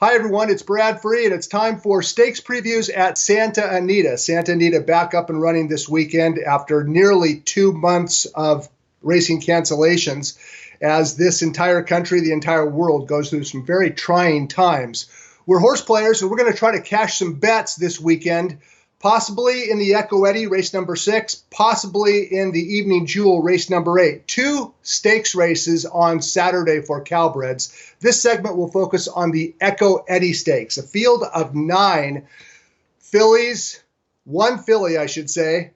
Hi, everyone. It's Brad Free, and it's time for stakes previews at Santa Anita. Santa Anita back up and running this weekend after nearly 2 months of racing cancellations, as this entire country, the entire world, goes through some very trying times. We're horse players, and we're going to try to cash some bets this weekend, possibly in the Echo Eddie, race number 6, possibly in the Evening Jewel, race number 8. 2 stakes races on Saturday for Cowbreds. This segment will focus on the Echo Eddie Stakes, a field of 9 fillies, 1 filly, I should say,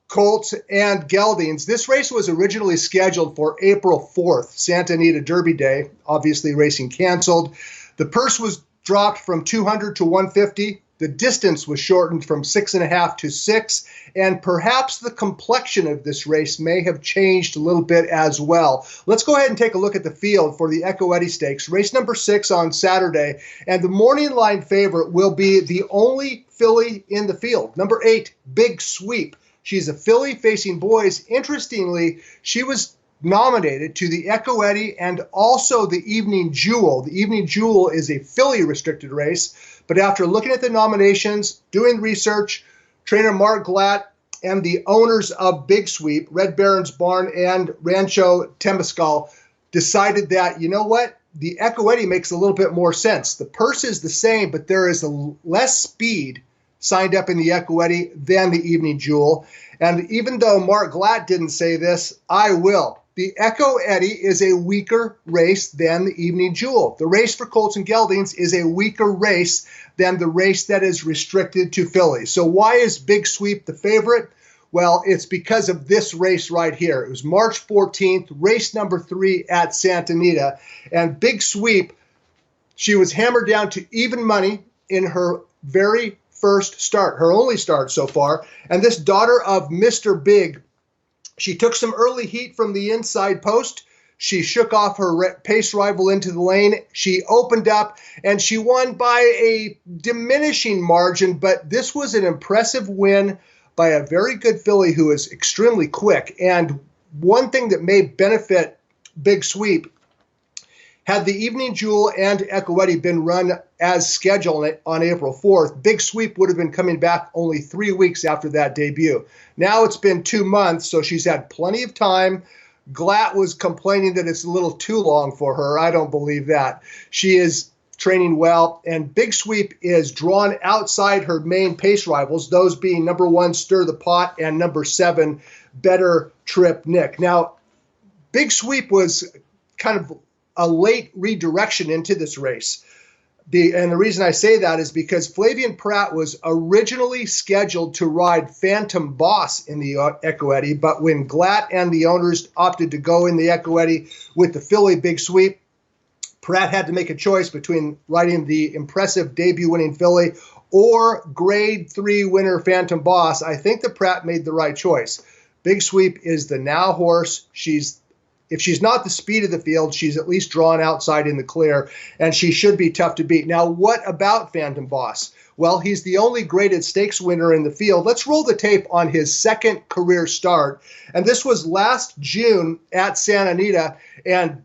colts, and geldings. This race was originally scheduled for April 4th, Santa Anita Derby Day. Obviously, racing canceled. The purse was dropped from $200 to $150. The distance was shortened from 6.5 to 6, and perhaps the complexion of this race may have changed a little bit as well. Let's go ahead and take a look at the field for the Echo Eddie Stakes, race number 6 on Saturday, and the morning line favorite will be the only filly in the field, number 8, Big Sweep. She's a filly facing boys. Interestingly, she was nominated to the Echo Eddie and also the Evening Jewel. The Evening Jewel is a filly restricted race, but after looking at the nominations, doing research, trainer Mark Glatt and the owners of Big Sweep, Red Baron's Barn and Rancho Temescal, decided that, you know what, the Echo Eddie makes a little bit more sense. The purse is the same, but there is less speed signed up in the Echo Eddie than the Evening Jewel. And even though Mark Glatt didn't say this, I will. The Echo Eddie is a weaker race than the Evening Jewel. The race for colts and geldings is a weaker race than the race that is restricted to fillies. So why is Big Sweep the favorite? Well, it's because of this race right here. It was March 14th, race number 3 at Santa Anita. And Big Sweep, she was hammered down to even money in her very first start, her only start so far. And this daughter of Mr. Big, she took some early heat from the inside post. She shook off her pace rival into the lane. She opened up, and she won by a diminishing margin, but this was an impressive win by a very good filly who is extremely quick. And one thing that may benefit Big Sweep, had the Evening Jewel and Echo Eddie been run as scheduled on April 4th, Big Sweep would have been coming back only 3 weeks after that debut. Now it's been 2 months, so she's had plenty of time. Glatt was complaining that it's a little too long for her. I don't believe that. She is training well, and Big Sweep is drawn outside her main pace rivals, those being number 1, Stir the Pot, and number 7, Better Trip Nick. Now, Big Sweep was kind of a late redirection into this race. And the reason I say that is because Flavien Prat was originally scheduled to ride Phantom Boss in the Echo Eddie, but when Glatt and the owners opted to go in the Echo Eddie with the filly Big Sweep, Prat had to make a choice between riding the impressive debut-winning filly or Grade 3 winner Phantom Boss. I think that Prat made the right choice. Big Sweep is the now horse. If she's not the speed of the field, she's at least drawn outside in the clear, and she should be tough to beat. Now, what about Phantom Boss? Well, he's the only graded stakes winner in the field. Let's roll the tape on his second career start, and this was last June at Santa Anita, and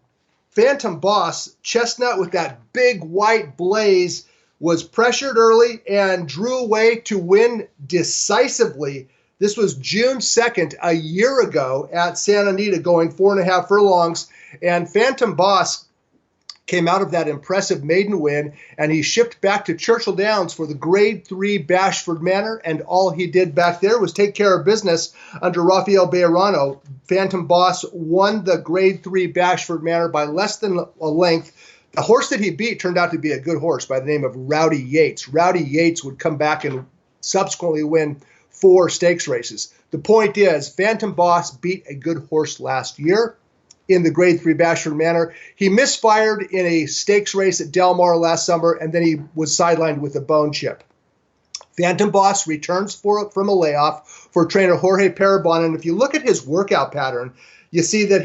Phantom Boss, chestnut with that big white blaze, was pressured early and drew away to win decisively. This was June 2nd, a year ago at Santa Anita, going 4.5 furlongs. And Phantom Boss came out of that impressive maiden win, and he shipped back to Churchill Downs for the Grade 3 Bashford Manor, and all he did back there was take care of business under Rafael Bejarano. Phantom Boss won the Grade 3 Bashford Manor by less than a length. The horse that he beat turned out to be a good horse by the name of Rowdy Yates. Rowdy Yates would come back and subsequently win 4 stakes races. The point is, Phantom Boss beat a good horse last year in the Grade 3 Bashford Manor. He misfired in a stakes race at Del Mar last summer, and then he was sidelined with a bone chip. Phantom Boss returns from a layoff for trainer Jorge Parabon, and if you look at his workout pattern, you see that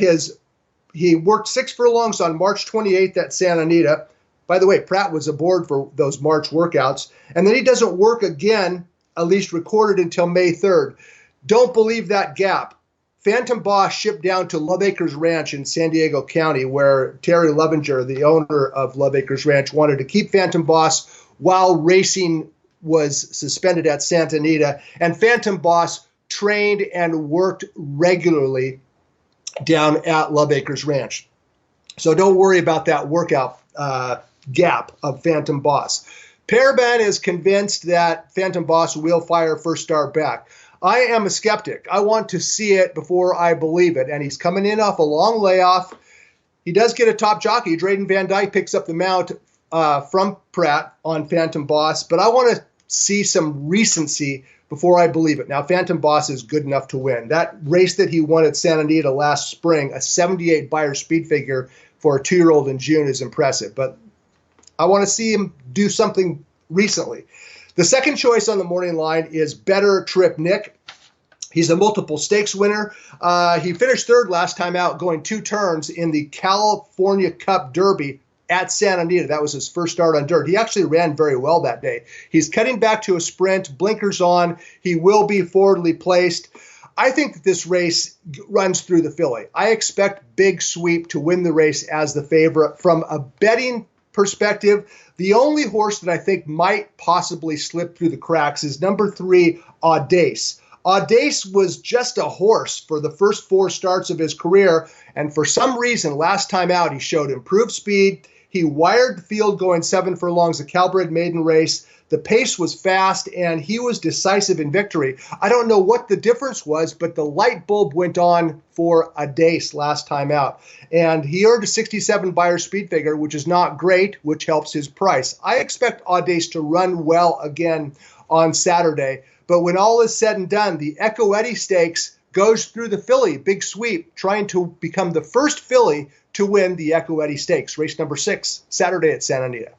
he worked 6 furlongs on March 28th at Santa Anita. By the way, Prat was aboard for those March workouts, and then he doesn't work again, at least recorded, until May 3rd. Don't believe that gap. Phantom Boss shipped down to Love Acres Ranch in San Diego County, where Terry Lovinger, the owner of Love Acres Ranch, wanted to keep Phantom Boss while racing was suspended at Santa Anita. And Phantom Boss trained and worked regularly down at Love Acres Ranch. So don't worry about that workout gap of Phantom Boss. Paraben is convinced that Phantom Boss will fire first start back. I am a skeptic. I want to see it before I believe it. And he's coming in off a long layoff. He does get a top jockey. Drayden Van Dyke picks up the mount from Pratt on Phantom Boss. But I want to see some recency before I believe it. Now, Phantom Boss is good enough to win. That race that he won at Santa Anita last spring, a 78 Beyer speed figure for a 2-year-old in June, is impressive. But I want to see him do something recently. The second choice on the morning line is Better Trip Nick. He's a multiple stakes winner. He finished third last time out, going 2 turns in the California Cup Derby at Santa Anita. That was his first start on dirt. He actually ran very well that day. He's cutting back to a sprint, blinkers on. He will be forwardly placed. I think that this race runs through the filly. I expect Big Sweep to win the race as the favorite. From a betting perspective, the only horse that I think might possibly slip through the cracks is number 3, Audace. Audace was just a horse for the first 4 starts of his career, and for some reason, last time out, he showed improved speed. He wired the field going 7 furlongs, a Calbred maiden race. The pace was fast, and he was decisive in victory. I don't know what the difference was, but the light bulb went on for Audace last time out. And he earned a 67 Beyer speed figure, which is not great, which helps his price. I expect Audace to run well again on Saturday. But when all is said and done, the Echo Eddie Stakes goes through the filly, Big Sweep, trying to become the first filly to win the Echo Eddie Stakes, race number 6, Saturday at Santa Anita.